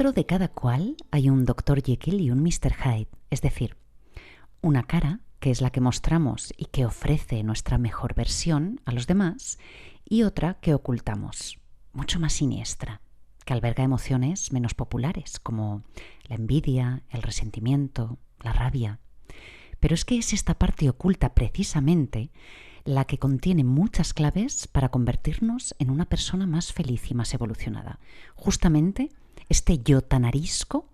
Dentro de cada cual hay un Dr. Jekyll y un Mr. Hyde, es decir, una cara, que es la que mostramos y que ofrece nuestra mejor versión a los demás, y otra que ocultamos, mucho más siniestra, que alberga emociones menos populares, como la envidia, el resentimiento, la rabia. Pero es que es esta parte oculta precisamente la que contiene muchas claves para convertirnos en una persona más feliz y más evolucionada. Justamente este yo tan arisco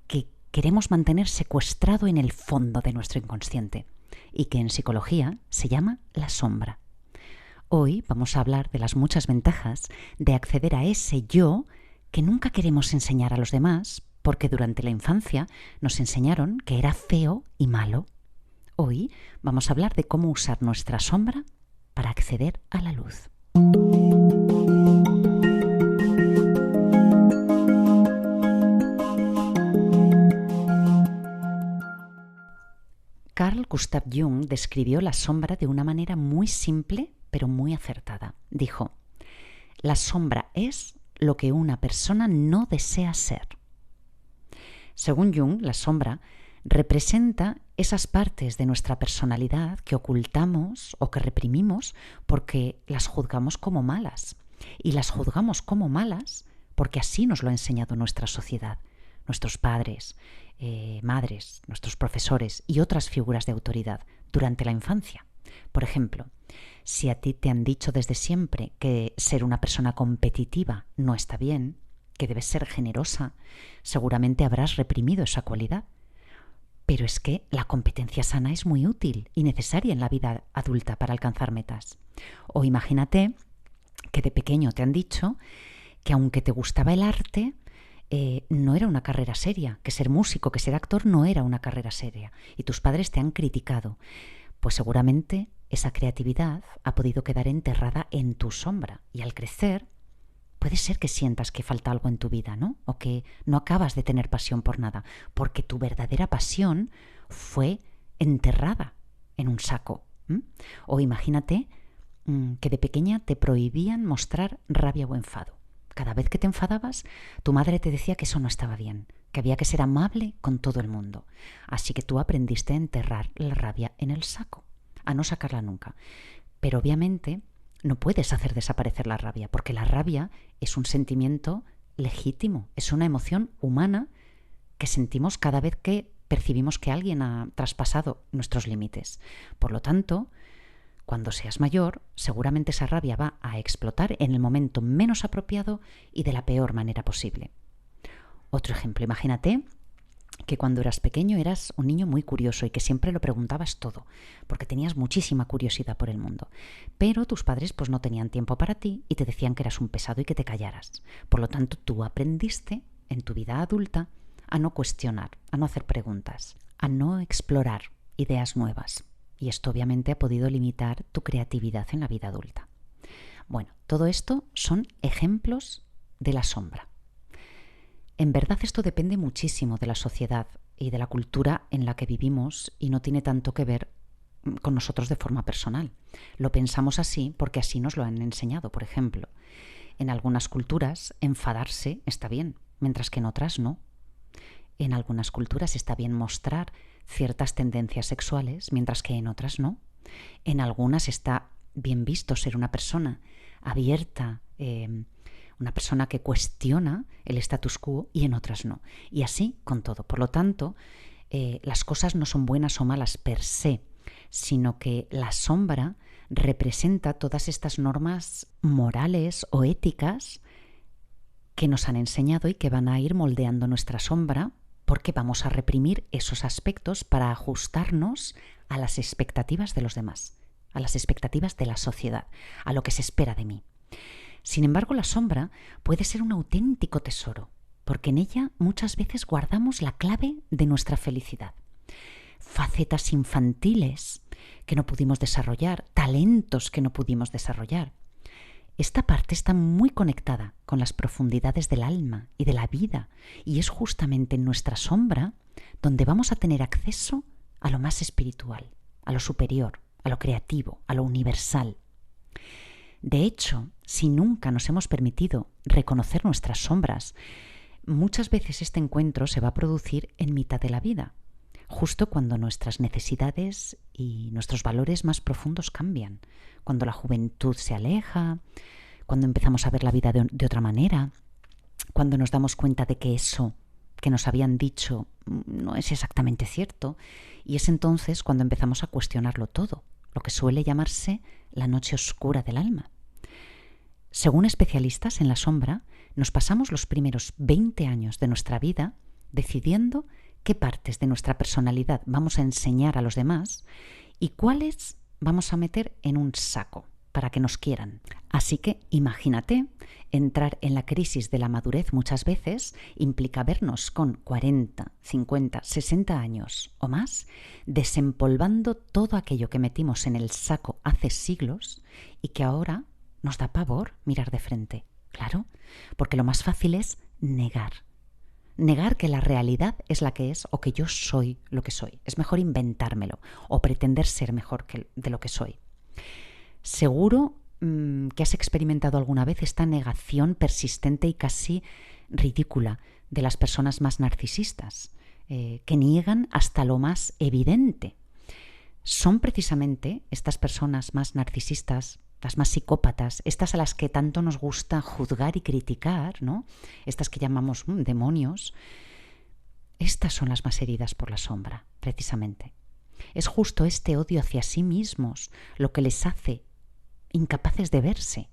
que queremos mantener secuestrado en el fondo de nuestro inconsciente y que en psicología se llama la sombra. Hoy vamos a hablar de las muchas ventajas de acceder a ese yo que nunca queremos enseñar a los demás porque durante la infancia nos enseñaron que era feo y malo. Hoy vamos a hablar de cómo usar nuestra sombra para acceder a la luz. Carl Gustav Jung describió la sombra de una manera muy simple, pero muy acertada. Dijo: la sombra es lo que una persona no desea ser. Según Jung, la sombra representa esas partes de nuestra personalidad que ocultamos o que reprimimos porque las juzgamos como malas. Y las juzgamos como malas porque así nos lo ha enseñado nuestra sociedad, nuestros padres, madres, nuestros profesores y otras figuras de autoridad durante la infancia. Por ejemplo, si a ti te han dicho desde siempre que ser una persona competitiva no está bien, que debes ser generosa, seguramente habrás reprimido esa cualidad. Pero es que la competencia sana es muy útil y necesaria en la vida adulta para alcanzar metas. O imagínate que de pequeño te han dicho que aunque te gustaba el arte, no era una carrera seria, que ser músico, que ser actor no era una carrera seria, y tus padres te han criticado. Pues seguramente esa creatividad ha podido quedar enterrada en tu sombra, y al crecer puede ser que sientas que falta algo en tu vida, ¿no? O que no acabas de tener pasión por nada, porque tu verdadera pasión fue enterrada en un saco. O imagínate que de pequeña te prohibían mostrar rabia o enfado. Cada vez que te enfadabas, tu madre te decía que eso no estaba bien, que había que ser amable con todo el mundo. Así que tú aprendiste a enterrar la rabia en el saco, a no sacarla nunca. Pero obviamente no puedes hacer desaparecer la rabia, porque la rabia es un sentimiento legítimo, es una emoción humana que sentimos cada vez que percibimos que alguien ha traspasado nuestros límites. Por lo tanto, cuando seas mayor, seguramente esa rabia va a explotar en el momento menos apropiado y de la peor manera posible. Otro ejemplo, imagínate que cuando eras pequeño eras un niño muy curioso y que siempre lo preguntabas todo, porque tenías muchísima curiosidad por el mundo. Pero tus padres pues no tenían tiempo para ti y te decían que eras un pesado y que te callaras. Por lo tanto, tú aprendiste en tu vida adulta a no cuestionar, a no hacer preguntas, a no explorar ideas nuevas. Y esto obviamente ha podido limitar tu creatividad en la vida adulta. Bueno, todo esto son ejemplos de la sombra. En verdad esto depende muchísimo de la sociedad y de la cultura en la que vivimos y no tiene tanto que ver con nosotros de forma personal. Lo pensamos así porque así nos lo han enseñado. Por ejemplo, en algunas culturas enfadarse está bien, mientras que en otras no. En algunas culturas está bien mostrar ciertas tendencias sexuales, mientras que en otras no. En algunas está bien visto ser una persona abierta, una persona que cuestiona el status quo, y en otras no. Y así con todo. Por lo tanto, las cosas no son buenas o malas per se, sino que la sombra representa todas estas normas morales o éticas que nos han enseñado y que van a ir moldeando nuestra sombra, porque vamos a reprimir esos aspectos para ajustarnos a las expectativas de los demás, a las expectativas de la sociedad, a lo que se espera de mí. Sin embargo, la sombra puede ser un auténtico tesoro, porque en ella muchas veces guardamos la clave de nuestra felicidad. Facetas infantiles que no pudimos desarrollar, talentos que no pudimos desarrollar. Esta parte está muy conectada con las profundidades del alma y de la vida, y es justamente en nuestra sombra donde vamos a tener acceso a lo más espiritual, a lo superior, a lo creativo, a lo universal. De hecho, si nunca nos hemos permitido reconocer nuestras sombras, muchas veces este encuentro se va a producir en mitad de la vida, justo cuando nuestras necesidades y nuestros valores más profundos cambian, cuando la juventud se aleja, cuando empezamos a ver la vida de otra manera, cuando nos damos cuenta de que eso que nos habían dicho no es exactamente cierto, y es entonces cuando empezamos a cuestionarlo todo, lo que suele llamarse la noche oscura del alma. Según especialistas en la sombra, nos pasamos los primeros 20 años de nuestra vida decidiendo qué partes de nuestra personalidad vamos a enseñar a los demás y cuáles vamos a meter en un saco para que nos quieran. Así que imagínate, entrar en la crisis de la madurez muchas veces implica vernos con 40, 50, 60 años o más, desempolvando todo aquello que metimos en el saco hace siglos y que ahora nos da pavor mirar de frente. Claro, porque lo más fácil es negar. Negar que la realidad es la que es o que yo soy lo que soy. Es mejor inventármelo o pretender ser mejor de lo que soy. Seguro que has experimentado alguna vez esta negación persistente y casi ridícula de las personas más narcisistas, que niegan hasta lo más evidente. Son precisamente estas personas más narcisistas, las más psicópatas, estas a las que tanto nos gusta juzgar y criticar, ¿no? Estas que llamamos demonios, estas son las más heridas por la sombra, precisamente. Es justo este odio hacia sí mismos lo que les hace incapaces de verse.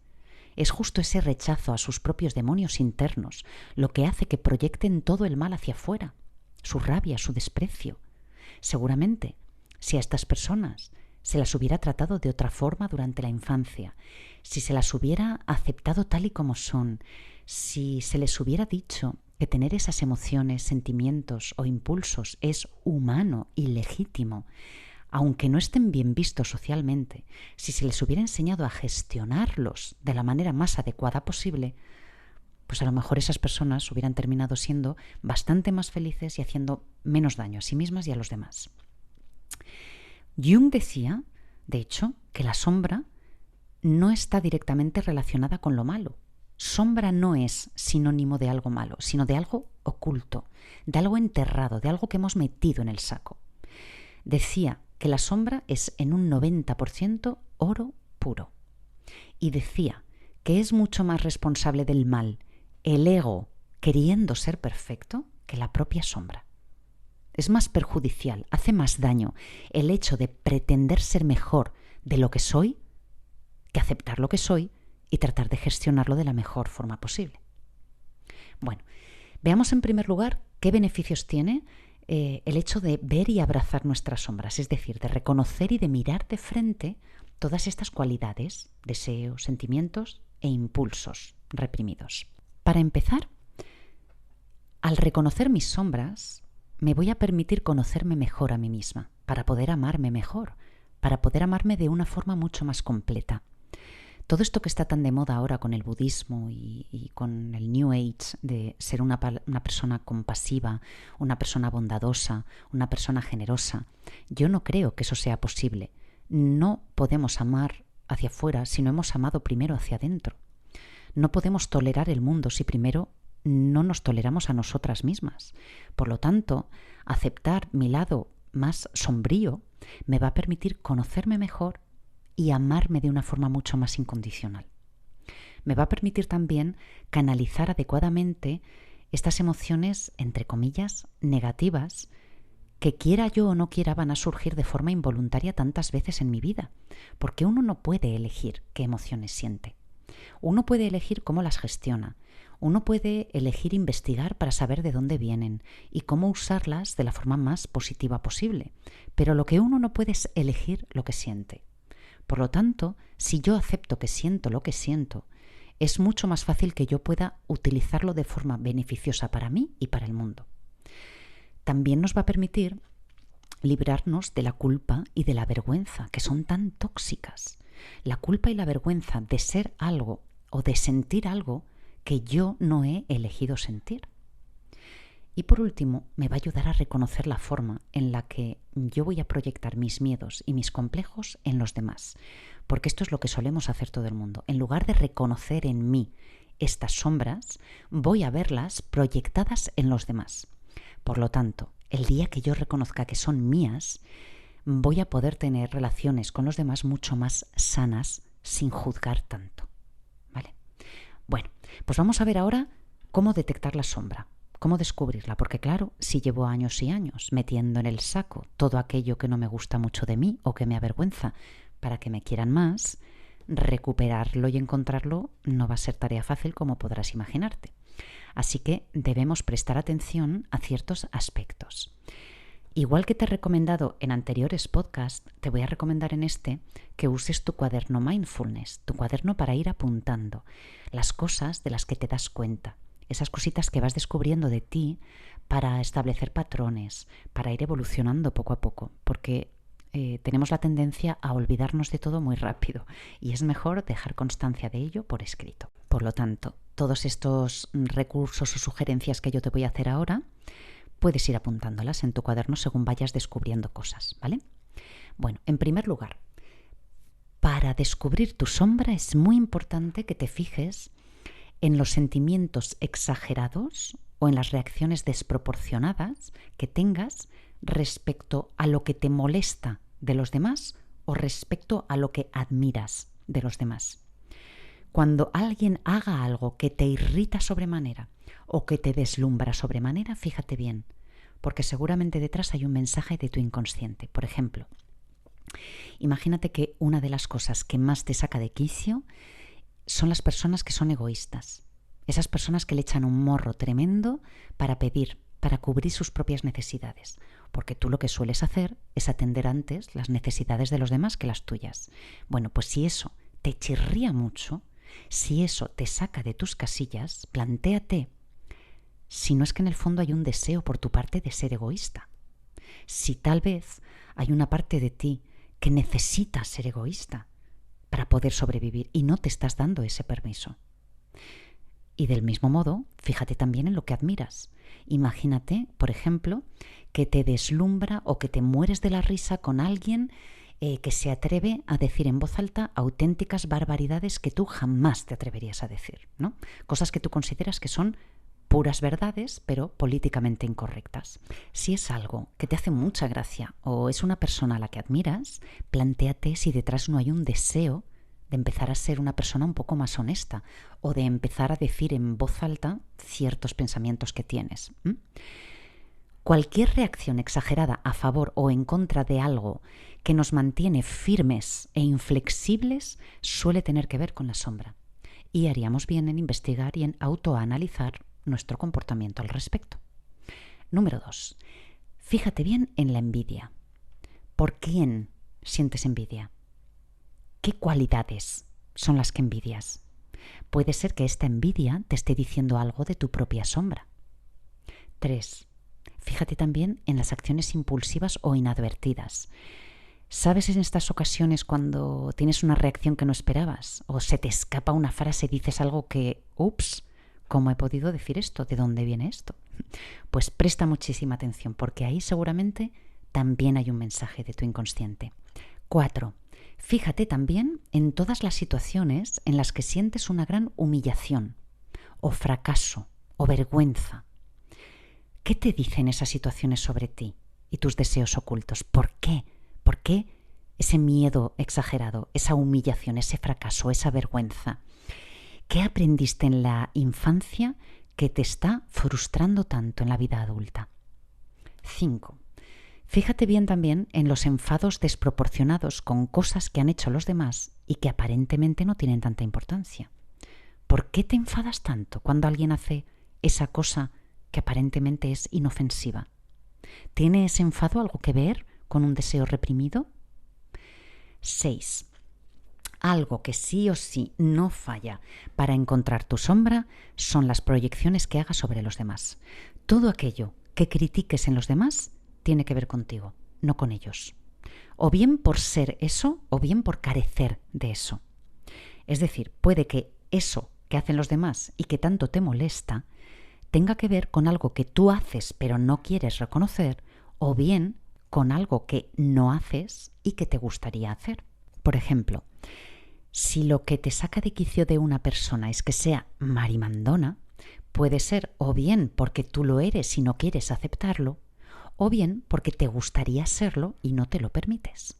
Es justo ese rechazo a sus propios demonios internos lo que hace que proyecten todo el mal hacia afuera, su rabia, su desprecio. Seguramente, si a estas personas se las hubiera tratado de otra forma durante la infancia, si se las hubiera aceptado tal y como son, si se les hubiera dicho que tener esas emociones, sentimientos o impulsos es humano y legítimo, aunque no estén bien vistos socialmente, si se les hubiera enseñado a gestionarlos de la manera más adecuada posible, pues a lo mejor esas personas hubieran terminado siendo bastante más felices y haciendo menos daño a sí mismas y a los demás. Jung decía, de hecho, que la sombra no está directamente relacionada con lo malo. Sombra no es sinónimo de algo malo, sino de algo oculto, de algo enterrado, de algo que hemos metido en el saco. Decía que la sombra es en un 90% oro puro. Y decía que es mucho más responsable del mal el ego queriendo ser perfecto que la propia sombra. Es más perjudicial, hace más daño el hecho de pretender ser mejor de lo que soy que aceptar lo que soy y tratar de gestionarlo de la mejor forma posible. Bueno, veamos en primer lugar qué beneficios tiene el hecho de ver y abrazar nuestras sombras, es decir, de reconocer y de mirar de frente todas estas cualidades, deseos, sentimientos e impulsos reprimidos. Para empezar, al reconocer mis sombras, me voy a permitir conocerme mejor a mí misma, para poder amarme mejor, para poder amarme de una forma mucho más completa. Todo esto que está tan de moda ahora con el budismo y con el New Age de ser una persona compasiva, una persona bondadosa, una persona generosa, yo no creo que eso sea posible. No podemos amar hacia afuera si no hemos amado primero hacia adentro. No podemos tolerar el mundo si primero no nos toleramos a nosotras mismas. Por lo tanto, aceptar mi lado más sombrío me va a permitir conocerme mejor y amarme de una forma mucho más incondicional. Me va a permitir también canalizar adecuadamente estas emociones, entre comillas, negativas, que quiera yo o no quiera van a surgir de forma involuntaria tantas veces en mi vida, porque uno no puede elegir qué emociones siente. Uno puede elegir cómo las gestiona. Uno puede elegir investigar para saber de dónde vienen y cómo usarlas de la forma más positiva posible, pero lo que uno no puede es elegir lo que siente. Por lo tanto, si yo acepto que siento lo que siento, es mucho más fácil que yo pueda utilizarlo de forma beneficiosa para mí y para el mundo. También nos va a permitir librarnos de la culpa y de la vergüenza, que son tan tóxicas. La culpa y la vergüenza de ser algo o de sentir algo que yo no he elegido sentir. Y por último, me va a ayudar a reconocer la forma en la que yo voy a proyectar mis miedos y mis complejos en los demás. Porque esto es lo que solemos hacer todo el mundo. En lugar de reconocer en mí estas sombras voy a verlas proyectadas en los demás. Por lo tanto, el día que yo reconozca que son mías, voy a poder tener relaciones con los demás mucho más sanas sin juzgar tanto. ¿Vale? Bueno, pues vamos a ver ahora cómo detectar la sombra, cómo descubrirla, porque claro, si llevo años y años metiendo en el saco todo aquello que no me gusta mucho de mí o que me avergüenza para que me quieran más, recuperarlo y encontrarlo no va a ser tarea fácil, como podrás imaginarte. Así que debemos prestar atención a ciertos aspectos. Igual que te he recomendado en anteriores podcasts, te voy a recomendar en este que uses tu cuaderno mindfulness, tu cuaderno para ir apuntando las cosas de las que te das cuenta, esas cositas que vas descubriendo de ti para establecer patrones, para ir evolucionando poco a poco, porque tenemos la tendencia a olvidarnos de todo muy rápido y es mejor dejar constancia de ello por escrito. Por lo tanto, todos estos recursos o sugerencias que yo te voy a hacer ahora, puedes ir apuntándolas en tu cuaderno según vayas descubriendo cosas, ¿vale? Bueno, en primer lugar, para descubrir tu sombra es muy importante que te fijes en los sentimientos exagerados o en las reacciones desproporcionadas que tengas respecto a lo que te molesta de los demás o respecto a lo que admiras de los demás. Cuando alguien haga algo que te irrita sobremanera o que te deslumbra sobremanera, fíjate bien, porque seguramente detrás hay un mensaje de tu inconsciente. Por ejemplo, imagínate que una de las cosas que más te saca de quicio son las personas que son egoístas. Esas personas que le echan un morro tremendo para pedir, para cubrir sus propias necesidades. Porque tú lo que sueles hacer es atender antes las necesidades de los demás que las tuyas. Bueno, pues si eso te chirría mucho, si eso te saca de tus casillas, plantéate si no es que en el fondo hay un deseo por tu parte de ser egoísta. Si tal vez hay una parte de ti que necesita ser egoísta para poder sobrevivir y no te estás dando ese permiso. Y del mismo modo, fíjate también en lo que admiras. Imagínate, por ejemplo, que te deslumbra o que te mueres de la risa con alguien que se atreve a decir en voz alta auténticas barbaridades que tú jamás te atreverías a decir, ¿no? Cosas que tú consideras que son puras verdades, pero políticamente incorrectas. Si es algo que te hace mucha gracia o es una persona a la que admiras, plantéate si detrás no hay un deseo de empezar a ser una persona un poco más honesta o de empezar a decir en voz alta ciertos pensamientos que tienes. Cualquier reacción exagerada a favor o en contra de algo que nos mantiene firmes e inflexibles suele tener que ver con la sombra. Y haríamos bien en investigar y en autoanalizar nuestro comportamiento al respecto. Número 2. Fíjate bien en la envidia. ¿Por quién sientes envidia? ¿Qué cualidades son las que envidias? Puede ser que esta envidia te esté diciendo algo de tu propia sombra. 3. Fíjate también en las acciones impulsivas o inadvertidas. ¿Sabes en estas ocasiones cuando tienes una reacción que no esperabas? O se te escapa una frase y dices algo que, ups, ¿cómo he podido decir esto? ¿De dónde viene esto? Pues presta muchísima atención porque ahí seguramente también hay un mensaje de tu inconsciente. 4. Fíjate también en todas las situaciones en las que sientes una gran humillación, o fracaso, o vergüenza. ¿Qué te dicen esas situaciones sobre ti y tus deseos ocultos? ¿Por qué? ¿Por qué ese miedo exagerado, esa humillación, ese fracaso, esa vergüenza? ¿Qué aprendiste en la infancia que te está frustrando tanto en la vida adulta? 5. Fíjate bien también en los enfados desproporcionados con cosas que han hecho los demás y que aparentemente no tienen tanta importancia. ¿Por qué te enfadas tanto cuando alguien hace esa cosa que aparentemente es inofensiva? ¿Tiene ese enfado algo que ver con un deseo reprimido? 6. Algo que sí o sí no falla para encontrar tu sombra son las proyecciones que hagas sobre los demás. Todo aquello que critiques en los demás tiene que ver contigo, no con ellos. O bien por ser eso, o bien por carecer de eso. Es decir, puede que eso que hacen los demás y que tanto te molesta tenga que ver con algo que tú haces pero no quieres reconocer, o bien con algo que no haces y que te gustaría hacer. Por ejemplo, Si lo que te saca de quicio de una persona es que sea marimandona, puede ser o bien porque tú lo eres y no quieres aceptarlo, o bien porque te gustaría serlo y no te lo permites.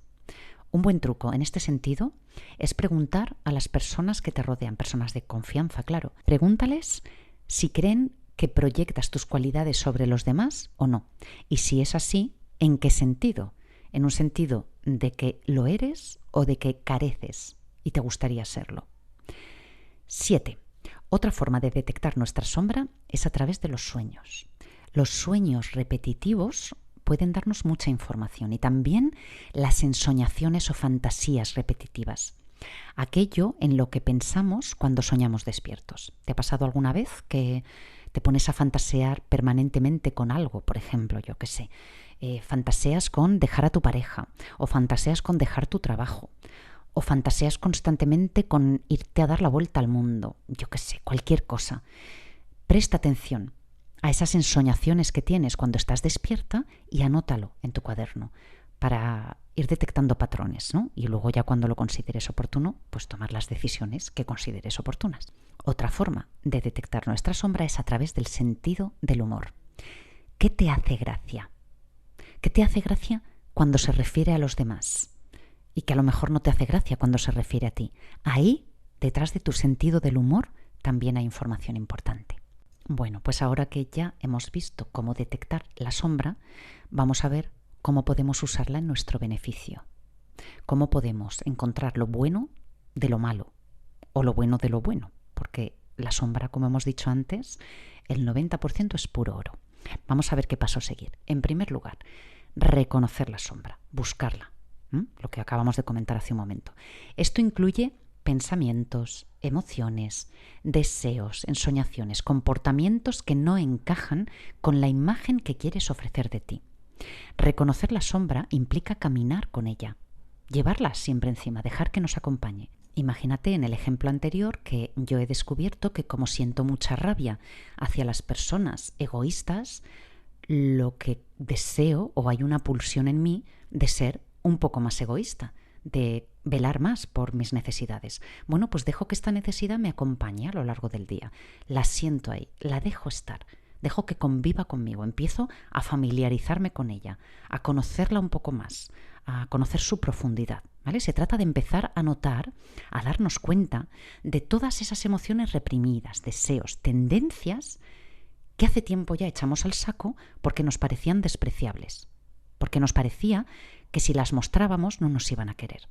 Un buen truco en este sentido es preguntar a las personas que te rodean, personas de confianza, claro. Pregúntales si creen que proyectas tus cualidades sobre los demás o no. Y si es así, ¿en qué sentido? ¿En un sentido de que lo eres o de que careces y te gustaría serlo? 7. Otra forma de detectar nuestra sombra es a través de los sueños. Los sueños repetitivos pueden darnos mucha información y también las ensoñaciones o fantasías repetitivas. Aquello en lo que pensamos cuando soñamos despiertos. ¿Te ha pasado alguna vez que te pones a fantasear permanentemente con algo? Por ejemplo, yo qué sé, fantaseas con dejar a tu pareja, o fantaseas con dejar tu trabajo, o fantaseas constantemente con irte a dar la vuelta al mundo, yo qué sé, cualquier cosa. Presta atención a esas ensoñaciones que tienes cuando estás despierta y anótalo en tu cuaderno para ir detectando patrones, ¿no? Y luego ya cuando lo consideres oportuno, pues tomar las decisiones que consideres oportunas. Otra forma de detectar nuestra sombra es a través del sentido del humor. ¿Qué te hace gracia? ¿Qué te hace gracia cuando se refiere a los demás? Y que a lo mejor no te hace gracia cuando se refiere a ti. Ahí, detrás de tu sentido del humor, también hay información importante. Bueno, pues ahora que ya hemos visto cómo detectar la sombra, vamos a ver cómo podemos usarla en nuestro beneficio. Cómo podemos encontrar lo bueno de lo malo o lo bueno de lo bueno, porque la sombra, como hemos dicho antes, el 90% es puro oro. Vamos a ver qué paso seguir. En primer lugar, reconocer la sombra, buscarla, lo que acabamos de comentar hace un momento. Esto incluye pensamientos, emociones, deseos, ensoñaciones, comportamientos que no encajan con la imagen que quieres ofrecer de ti. Reconocer la sombra implica caminar con ella, llevarla siempre encima, dejar que nos acompañe. Imagínate en el ejemplo anterior que yo he descubierto que como siento mucha rabia hacia las personas egoístas, lo que deseo o hay una pulsión en mí de ser un poco más egoísta, de velar más por mis necesidades. Bueno, pues dejo que esta necesidad me acompañe a lo largo del día. La siento ahí, la dejo estar, dejo que conviva conmigo, empiezo a familiarizarme con ella, a conocerla un poco más, a conocer su profundidad, ¿vale? Se trata de empezar a notar, a darnos cuenta de todas esas emociones reprimidas, deseos, tendencias que hace tiempo ya echamos al saco porque nos parecían despreciables, porque nos parecía que si las mostrábamos no nos iban a querer.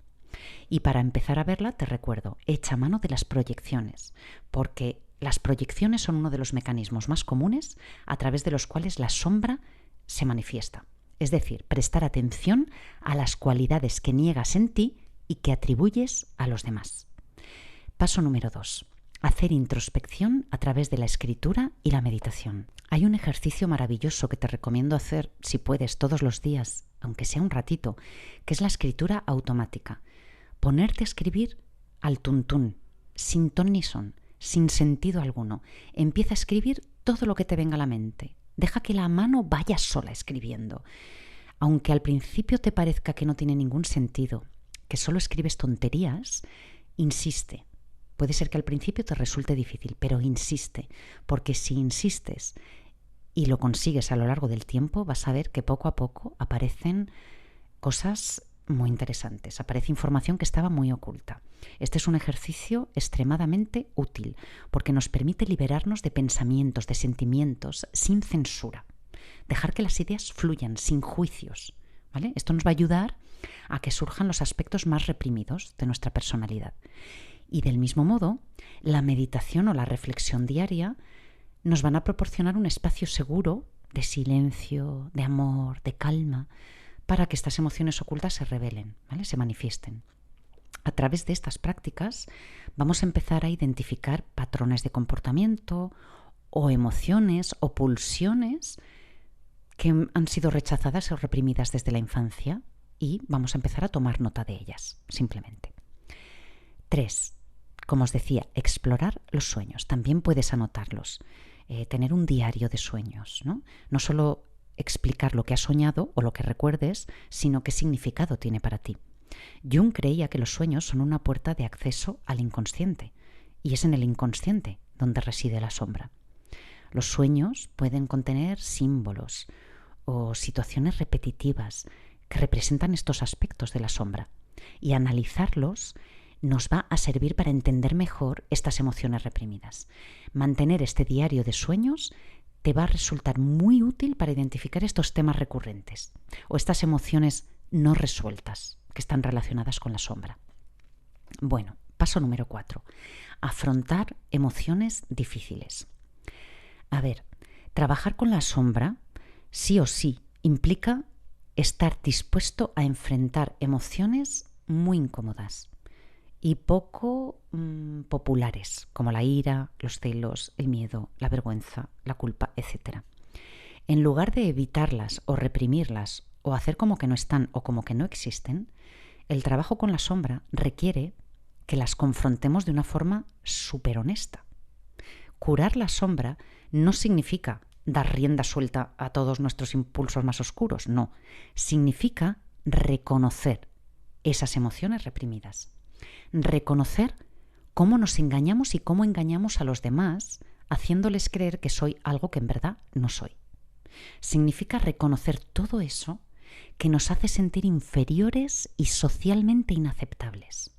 Y para empezar a verla, te recuerdo, echa mano de las proyecciones, porque las proyecciones son uno de los mecanismos más comunes a través de los cuales la sombra se manifiesta. Es decir, prestar atención a las cualidades que niegas en ti y que atribuyes a los demás. Paso número 2. Hacer introspección a través de la escritura y la meditación. Hay un ejercicio maravilloso que te recomiendo hacer, si puedes, todos los días, aunque sea un ratito, que es la escritura automática. Ponerte a escribir al tuntún, sin ton ni son, sin sentido alguno. Empieza a escribir todo lo que te venga a la mente. Deja que la mano vaya sola escribiendo. Aunque al principio te parezca que no tiene ningún sentido, que solo escribes tonterías, insiste. Puede ser que al principio te resulte difícil, pero insiste, porque si insistes y lo consigues a lo largo del tiempo, vas a ver que poco a poco aparecen cosas muy interesantes, aparece información que estaba muy oculta. Este es un ejercicio extremadamente útil, porque nos permite liberarnos de pensamientos, de sentimientos, sin censura. Dejar que las ideas fluyan, sin juicios, ¿vale? Esto nos va a ayudar a que surjan los aspectos más reprimidos de nuestra personalidad. Y del mismo modo, la meditación o la reflexión diaria nos van a proporcionar un espacio seguro de silencio, de amor, de calma, para que estas emociones ocultas se revelen, ¿vale? Se manifiesten. A través de estas prácticas vamos a empezar a identificar patrones de comportamiento o emociones o pulsiones que han sido rechazadas o reprimidas desde la infancia y vamos a empezar a tomar nota de ellas, simplemente. 3. Como os decía, explorar los sueños. También puedes anotarlos. Tener un diario de sueños, ¿no? No solo explicar lo que has soñado o lo que recuerdes, sino qué significado tiene para ti. Jung creía que los sueños son una puerta de acceso al inconsciente, y es en el inconsciente donde reside la sombra. Los sueños pueden contener símbolos o situaciones repetitivas que representan estos aspectos de la sombra, y analizarlos nos va a servir para entender mejor estas emociones reprimidas. Mantener este diario de sueños te va a resultar muy útil para identificar estos temas recurrentes o estas emociones no resueltas que están relacionadas con la sombra. Bueno, paso número 4. Afrontar emociones difíciles. A ver, trabajar con la sombra sí o sí implica estar dispuesto a enfrentar emociones muy incómodas y poco populares, como la ira, los celos, el miedo, la vergüenza, la culpa, etc. En lugar de evitarlas o reprimirlas o hacer como que no están o como que no existen, el trabajo con la sombra requiere que las confrontemos de una forma súper honesta. Curar la sombra no significa dar rienda suelta a todos nuestros impulsos más oscuros, no. Significa reconocer esas emociones reprimidas. Reconocer cómo nos engañamos y cómo engañamos a los demás, haciéndoles creer que soy algo que en verdad no soy. Significa reconocer todo eso que nos hace sentir inferiores y socialmente inaceptables.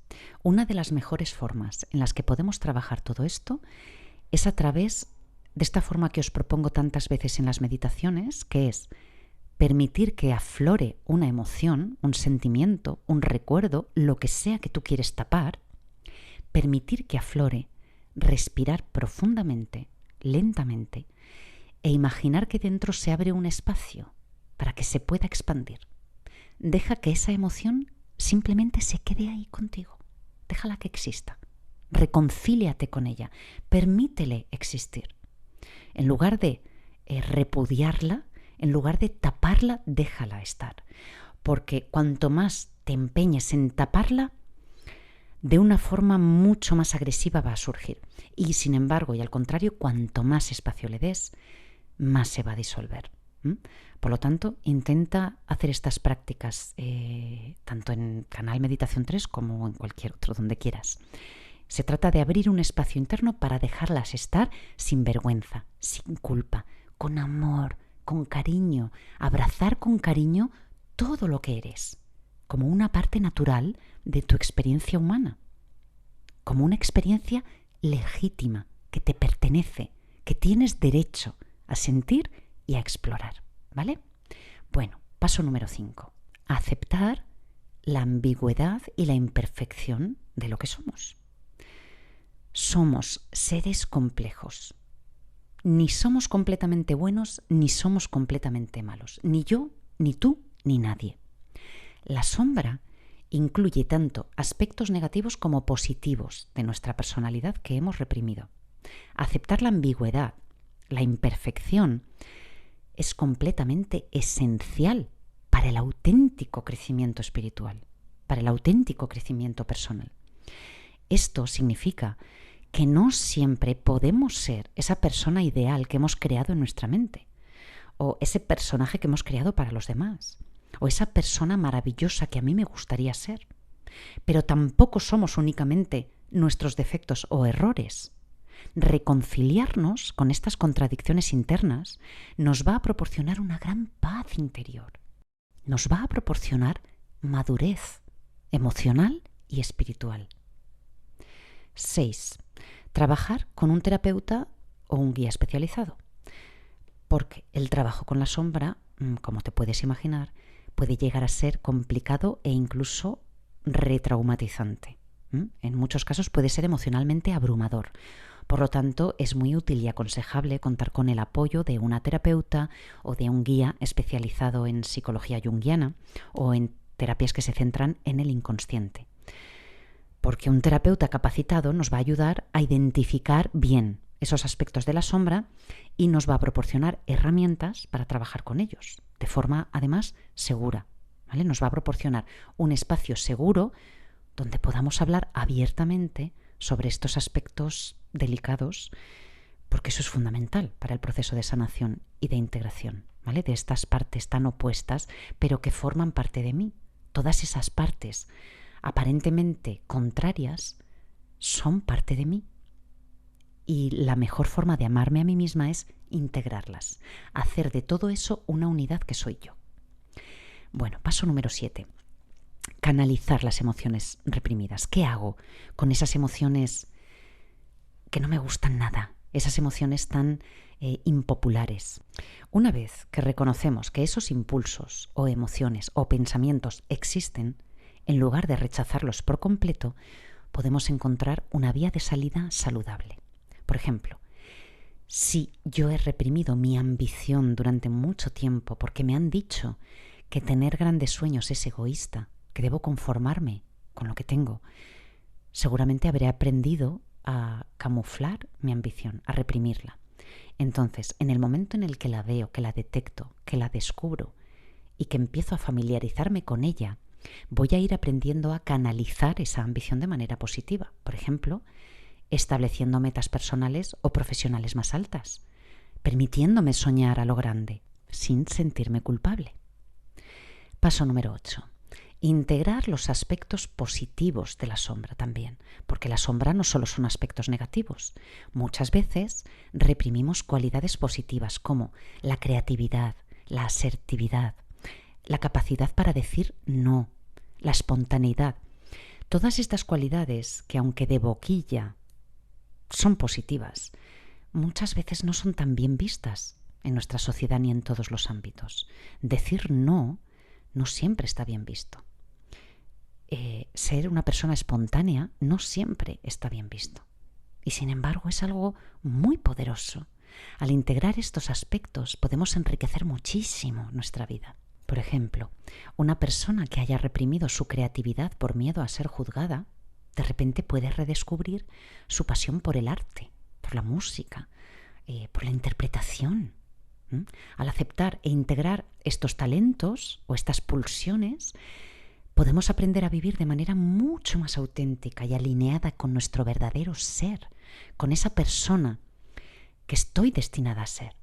Una de las mejores formas en las que podemos trabajar todo esto es a través de esta forma que os propongo tantas veces en las meditaciones, que es permitir que aflore una emoción, un sentimiento, un recuerdo, lo que sea que tú quieres tapar, permitir que aflore, respirar profundamente, lentamente, e imaginar que dentro se abre un espacio para que se pueda expandir. Deja que esa emoción simplemente se quede ahí contigo. Déjala que exista. Reconcíliate con ella. Permítele existir. En lugar de repudiarla, en lugar de taparla, déjala estar. Porque cuanto más te empeñes en taparla, de una forma mucho más agresiva va a surgir. Y sin embargo, y al contrario, cuanto más espacio le des, más se va a disolver. Por lo tanto, intenta hacer estas prácticas tanto en Canal Meditación 3 como en cualquier otro, donde quieras. Se trata de abrir un espacio interno para dejarlas estar sin vergüenza, sin culpa, con amor, con cariño, abrazar con cariño todo lo que eres, como una parte natural de tu experiencia humana, como una experiencia legítima, que te pertenece, que tienes derecho a sentir y a explorar, ¿vale? Bueno, paso número 5. Aceptar la ambigüedad y la imperfección de lo que somos. Somos seres complejos. Ni somos completamente buenos, ni somos completamente malos. Ni yo, ni tú, ni nadie. La sombra incluye tanto aspectos negativos como positivos de nuestra personalidad que hemos reprimido. Aceptar la ambigüedad, la imperfección, es completamente esencial para el auténtico crecimiento espiritual, para el auténtico crecimiento personal. Esto significa que no siempre podemos ser esa persona ideal que hemos creado en nuestra mente, o ese personaje que hemos creado para los demás, o esa persona maravillosa que a mí me gustaría ser. Pero tampoco somos únicamente nuestros defectos o errores. Reconciliarnos con estas contradicciones internas nos va a proporcionar una gran paz interior. Nos va a proporcionar madurez emocional y espiritual. 6. Trabajar con un terapeuta o un guía especializado. Porque el trabajo con la sombra, como te puedes imaginar, puede llegar a ser complicado e incluso retraumatizante. En muchos casos puede ser emocionalmente abrumador. Por lo tanto, es muy útil y aconsejable contar con el apoyo de una terapeuta o de un guía especializado en psicología junguiana o en terapias que se centran en el inconsciente. Porque un terapeuta capacitado nos va a ayudar a identificar bien esos aspectos de la sombra y nos va a proporcionar herramientas para trabajar con ellos, de forma además segura, ¿vale? Nos va a proporcionar un espacio seguro donde podamos hablar abiertamente sobre estos aspectos delicados, porque eso es fundamental para el proceso de sanación y de integración, ¿vale? De estas partes tan opuestas, pero que forman parte de mí. todas esas partes aparentemente contrarias son parte de mí. Y la mejor forma de amarme a mí misma es integrarlas, hacer de todo eso una unidad que soy yo. Bueno, paso número 7. Canalizar las emociones reprimidas. ¿Qué hago con esas emociones que no me gustan nada? Esas emociones tan impopulares. Una vez que reconocemos que esos impulsos o emociones o pensamientos existen, en lugar de rechazarlos por completo, podemos encontrar una vía de salida saludable. Por ejemplo, si yo he reprimido mi ambición durante mucho tiempo porque me han dicho que tener grandes sueños es egoísta, que debo conformarme con lo que tengo, seguramente habré aprendido a camuflar mi ambición, a reprimirla. Entonces, en el momento en el que la veo, que la detecto, que la descubro y que empiezo a familiarizarme con ella, voy a ir aprendiendo a canalizar esa ambición de manera positiva. Por ejemplo, estableciendo metas personales o profesionales más altas, permitiéndome soñar a lo grande, sin sentirme culpable. Paso número 8. Integrar los aspectos positivos de la sombra también, porque la sombra no solo son aspectos negativos. Muchas veces reprimimos cualidades positivas como la creatividad, la asertividad, la capacidad para decir no, la espontaneidad. Todas estas cualidades que, aunque de boquilla son positivas, muchas veces no son tan bien vistas en nuestra sociedad ni en todos los ámbitos. Decir no siempre está bien visto. Ser una persona espontánea no siempre está bien visto. Y sin embargo es algo muy poderoso. Al integrar estos aspectos podemos enriquecer muchísimo nuestra vida. Por ejemplo, una persona que haya reprimido su creatividad por miedo a ser juzgada, de repente puede redescubrir su pasión por el arte, por la música, por la interpretación. Al aceptar e integrar estos talentos o estas pulsiones, podemos aprender a vivir de manera mucho más auténtica y alineada con nuestro verdadero ser, con esa persona que estoy destinada a ser.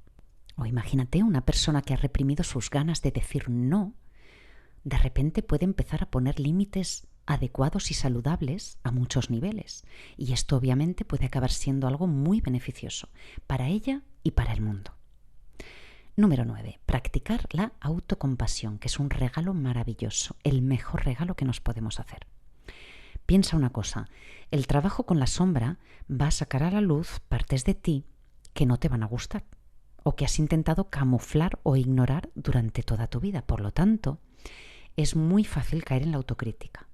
O imagínate una persona que ha reprimido sus ganas de decir no, de repente puede empezar a poner límites adecuados y saludables a muchos niveles. Y esto obviamente puede acabar siendo algo muy beneficioso para ella y para el mundo. Número 9. Practicar la autocompasión, que es un regalo maravilloso, el mejor regalo que nos podemos hacer. Piensa una cosa, el trabajo con la sombra va a sacar a la luz partes de ti que no te van a gustar o que has intentado camuflar o ignorar durante toda tu vida. Por lo tanto, es muy fácil caer en la autocrítica,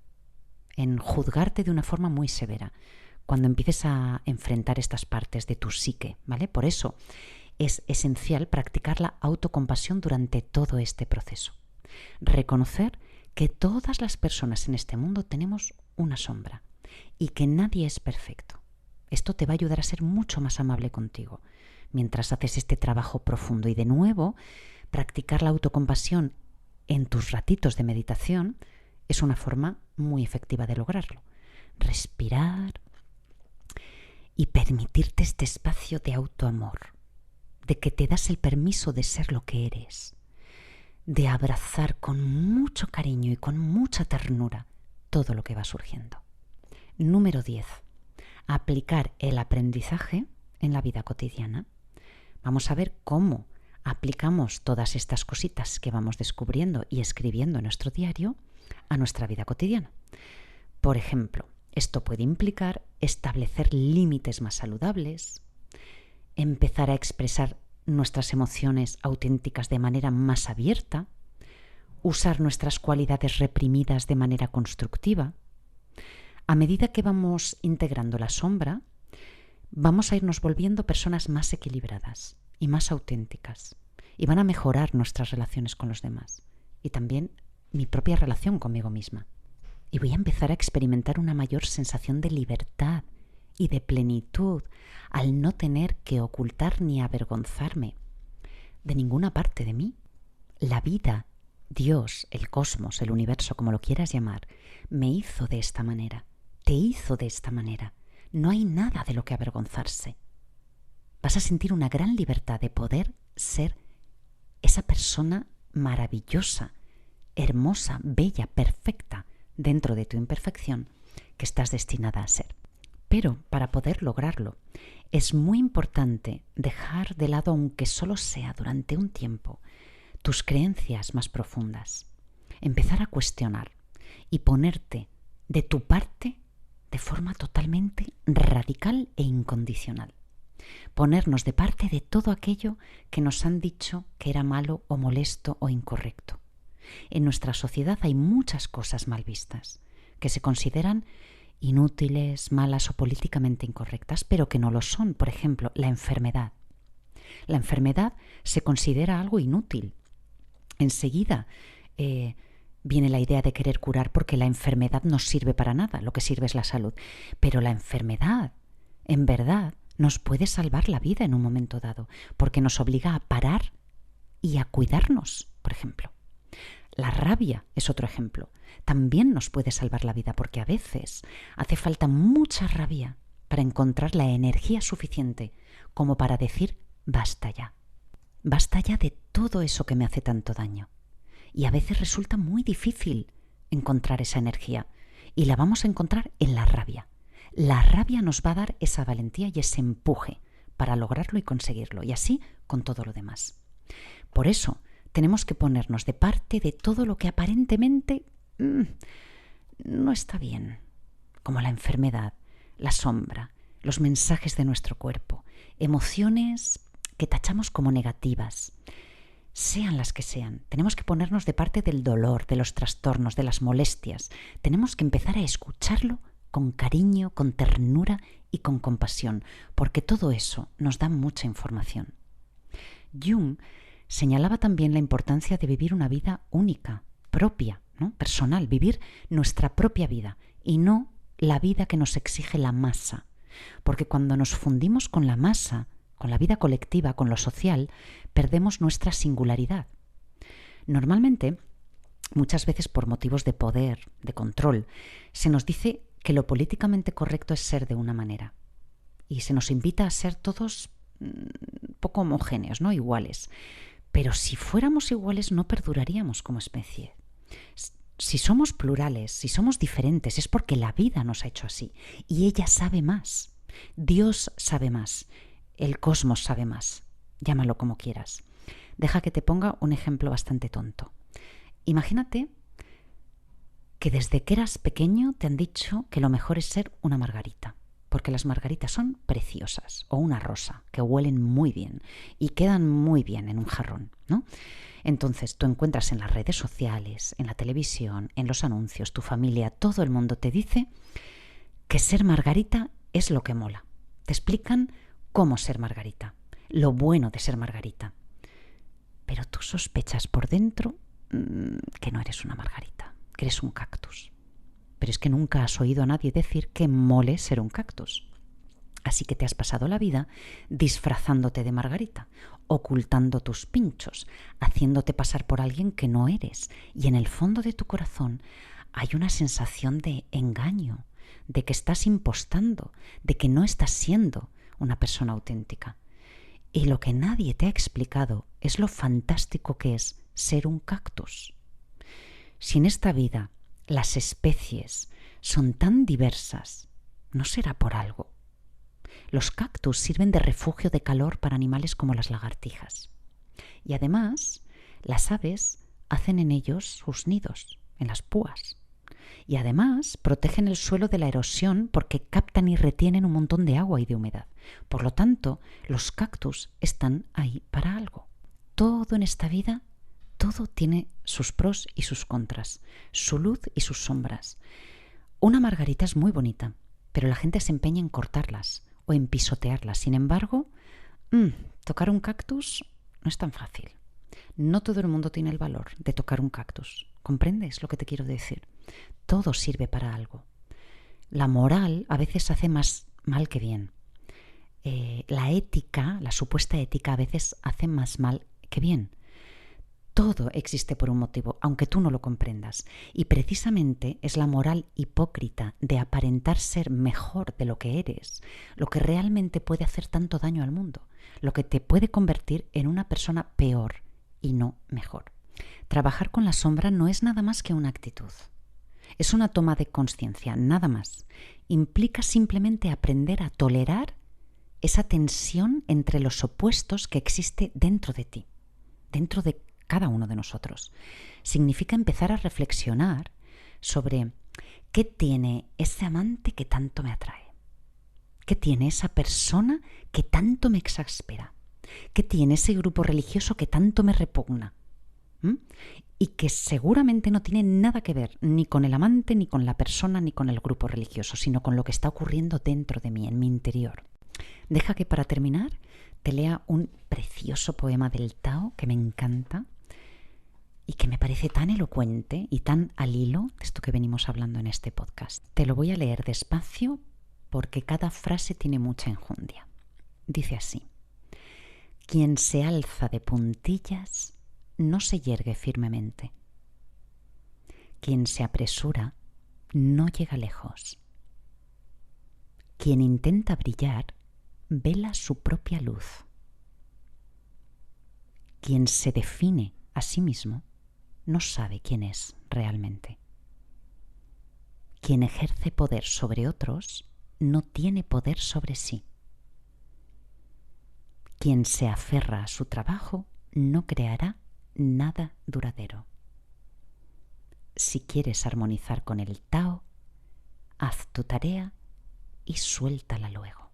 en juzgarte de una forma muy severa cuando empieces a enfrentar estas partes de tu psique, ¿vale? Por eso es esencial practicar la autocompasión durante todo este proceso. Reconocer que todas las personas en este mundo tenemos una sombra y que nadie es perfecto. Esto te va a ayudar a ser mucho más amable contigo mientras haces este trabajo profundo. Y de nuevo, practicar la autocompasión en tus ratitos de meditación es una forma muy efectiva de lograrlo. Respirar y permitirte este espacio de autoamor, de que te das el permiso de ser lo que eres, de abrazar con mucho cariño y con mucha ternura todo lo que va surgiendo. Número 10. Aplicar el aprendizaje en la vida cotidiana. Vamos a ver cómo aplicamos todas estas cositas que vamos descubriendo y escribiendo en nuestro diario a nuestra vida cotidiana. Por ejemplo, esto puede implicar establecer límites más saludables, empezar a expresar nuestras emociones auténticas de manera más abierta, usar nuestras cualidades reprimidas de manera constructiva. A medida que vamos integrando la sombra, vamos a irnos volviendo personas más equilibradas y más auténticas, y van a mejorar nuestras relaciones con los demás y también mi propia relación conmigo misma. Y voy a empezar a experimentar una mayor sensación de libertad y de plenitud al no tener que ocultar ni avergonzarme de ninguna parte de mí. La vida, Dios, el cosmos, el universo, como lo quieras llamar, me hizo de esta manera, te hizo de esta manera. No hay nada de lo que avergonzarse. Vas a sentir una gran libertad de poder ser esa persona maravillosa hermosa, bella, perfecta dentro de tu imperfección que estás destinada a ser. Pero para poder lograrlo, es muy importante dejar de lado, aunque solo sea durante un tiempo, tus creencias más profundas. Empezar a cuestionar y ponerte de tu parte de forma totalmente radical e incondicional. Ponernos de parte de todo aquello que nos han dicho que era malo o molesto o incorrecto. En nuestra sociedad hay muchas cosas mal vistas, que se consideran inútiles, malas o políticamente incorrectas, pero que no lo son. Por ejemplo, la enfermedad. La enfermedad se considera algo inútil. Enseguida viene la idea de querer curar porque la enfermedad no sirve para nada, lo que sirve es la salud. Pero la enfermedad, en verdad, nos puede salvar la vida en un momento dado, porque nos obliga a parar y a cuidarnos, por ejemplo. La rabia es otro ejemplo. También nos puede salvar la vida, porque a veces hace falta mucha rabia para encontrar la energía suficiente como para decir basta ya. Basta ya de todo eso que me hace tanto daño. Y a veces resulta muy difícil encontrar esa energía, y la vamos a encontrar en la rabia. La rabia nos va a dar esa valentía y ese empuje para lograrlo y conseguirlo, y así con todo lo demás. Por eso tenemos que ponernos de parte de todo lo que aparentemente no está bien, como la enfermedad, la sombra, los mensajes de nuestro cuerpo, emociones que tachamos como negativas. Sean las que sean, tenemos que ponernos de parte del dolor, de los trastornos, de las molestias. Tenemos que empezar a escucharlo con cariño, con ternura y con compasión, porque todo eso nos da mucha información. Jung señalaba también la importancia de vivir una vida única, propia, ¿no? Personal, vivir nuestra propia vida y no la vida que nos exige la masa, porque cuando nos fundimos con la masa, con la vida colectiva, con lo social, perdemos nuestra singularidad. Normalmente, muchas veces por motivos de poder, de control, se nos dice que lo políticamente correcto es ser de una manera y se nos invita a ser todos poco homogéneos, ¿no? Iguales. Pero si fuéramos iguales no perduraríamos como especie. Si somos plurales, si somos diferentes, es porque la vida nos ha hecho así y ella sabe más. Dios sabe más. El cosmos sabe más. Llámalo como quieras. Deja que te ponga un ejemplo bastante tonto. Imagínate que desde que eras pequeño te han dicho que lo mejor es ser una margarita, porque las margaritas son preciosas, o una rosa, que huelen muy bien y quedan muy bien en un jarrón, ¿no? Entonces tú encuentras en las redes sociales, en la televisión, en los anuncios, tu familia, todo el mundo te dice que ser margarita es lo que mola. Te explican cómo ser margarita, lo bueno de ser margarita. Pero tú sospechas por dentro que no eres una margarita, que eres un cactus. Pero es que nunca has oído a nadie decir que mole ser un cactus. Así que te has pasado la vida disfrazándote de margarita, ocultando tus pinchos, haciéndote pasar por alguien que no eres. Y en el fondo de tu corazón hay una sensación de engaño, de que estás impostando, de que no estás siendo una persona auténtica. Y lo que nadie te ha explicado es lo fantástico que es ser un cactus. Si en esta vida las especies son tan diversas, ¿no será por algo? Los cactus sirven de refugio de calor para animales como las lagartijas. Y además, las aves hacen en ellos sus nidos, en las púas. Y además protegen el suelo de la erosión porque captan y retienen un montón de agua y de humedad. Por lo tanto, los cactus están ahí para algo. Todo en esta vida, todo tiene sus pros y sus contras, su luz y sus sombras. Una margarita es muy bonita, pero la gente se empeña en cortarlas o en pisotearlas. Sin embargo, tocar un cactus no es tan fácil. No todo el mundo tiene el valor de tocar un cactus. ¿Comprendes lo que te quiero decir? Todo sirve para algo. La moral a veces hace más mal que bien. La ética, la supuesta ética, a veces hace más mal que bien. Todo existe por un motivo, aunque tú no lo comprendas. Y precisamente es la moral hipócrita de aparentar ser mejor de lo que eres, lo que realmente puede hacer tanto daño al mundo, lo que te puede convertir en una persona peor y no mejor. Trabajar con la sombra no es nada más que una actitud. Es una toma de conciencia, nada más. Implica simplemente aprender a tolerar esa tensión entre los opuestos que existe dentro de ti, dentro de cada uno de nosotros. Significa empezar a reflexionar sobre qué tiene ese amante que tanto me atrae, qué tiene esa persona que tanto me exaspera, qué tiene ese grupo religioso que tanto me repugna. Y que seguramente no tiene nada que ver ni con el amante, ni con la persona, ni con el grupo religioso, sino con lo que está ocurriendo dentro de mí, en mi interior. Deja que para terminar te lea un precioso poema del Tao que me encanta y que me parece tan elocuente y tan al hilo de esto que venimos hablando en este podcast. Te lo voy a leer despacio porque cada frase tiene mucha enjundia. Dice así: quien se alza de puntillas no se yergue firmemente. Quien se apresura no llega lejos. Quien intenta brillar vela su propia luz. Quien se define a sí mismo no sabe quién es realmente. Quien ejerce poder sobre otros no tiene poder sobre sí. Quien se aferra a su trabajo no creará nada duradero. Si quieres armonizar con el Tao, haz tu tarea y suéltala luego.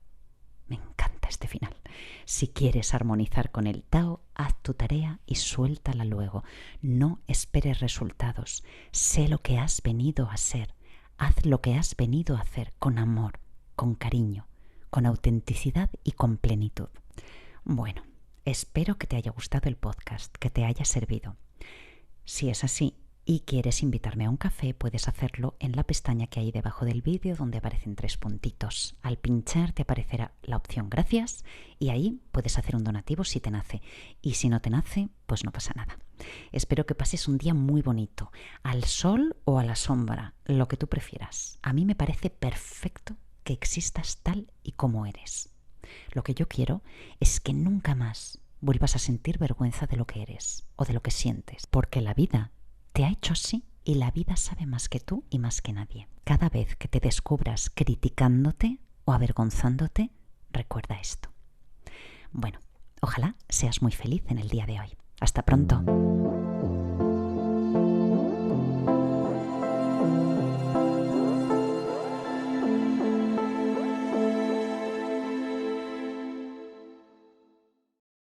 Me encanta este final. Si quieres armonizar con el Tao, haz tu tarea y suéltala luego. No esperes resultados. Sé lo que has venido a ser. Haz lo que has venido a hacer con amor, con cariño, con autenticidad y con plenitud. Bueno, espero que te haya gustado el podcast, que te haya servido. Si es así y quieres invitarme a un café, puedes hacerlo en la pestaña que hay debajo del vídeo donde aparecen 3 puntitos. Al pinchar te aparecerá la opción gracias y ahí puedes hacer un donativo si te nace. Y si no te nace, pues no pasa nada. Espero que pases un día muy bonito, al sol o a la sombra, lo que tú prefieras. A mí me parece perfecto que existas tal y como eres. Lo que yo quiero es que nunca más vuelvas a sentir vergüenza de lo que eres o de lo que sientes, porque la vida te ha hecho así y la vida sabe más que tú y más que nadie. Cada vez que te descubras criticándote o avergonzándote, recuerda esto. Bueno, ojalá seas muy feliz en el día de hoy. Hasta pronto.